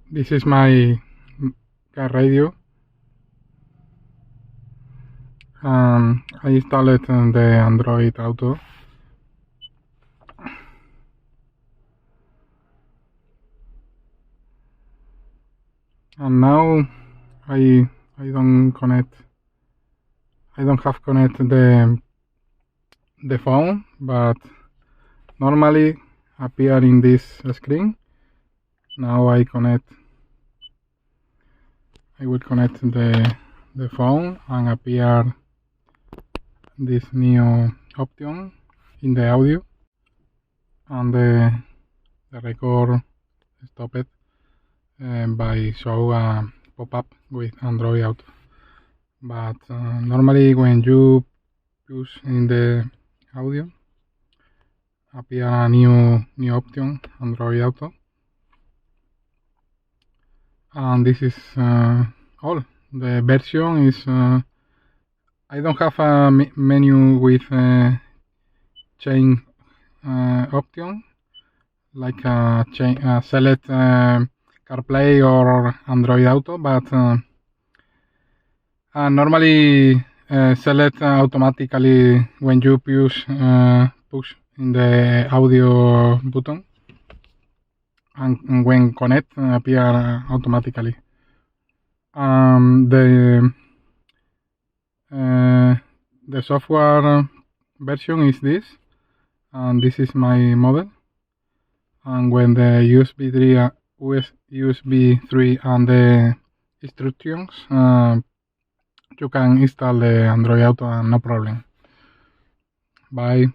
This is my car radio. I installed it on the Android Auto. And now I don't have connected the phone, but normally appear in this screen. Now I will connect the phone and appear this new option in the audio, and the record stopped by show a pop-up with Android Auto. But normally when you push in the audio, appear a new option, Android Auto. And this is all. The version is I don't have a menu with chain option, like select CarPlay or Android Auto, but normally select automatically when you push in the audio button, and when connect appear automatically. The software version is this, and this is my model. And when the USB3 and the instructions, you can install the Android Auto, no problem. Bye.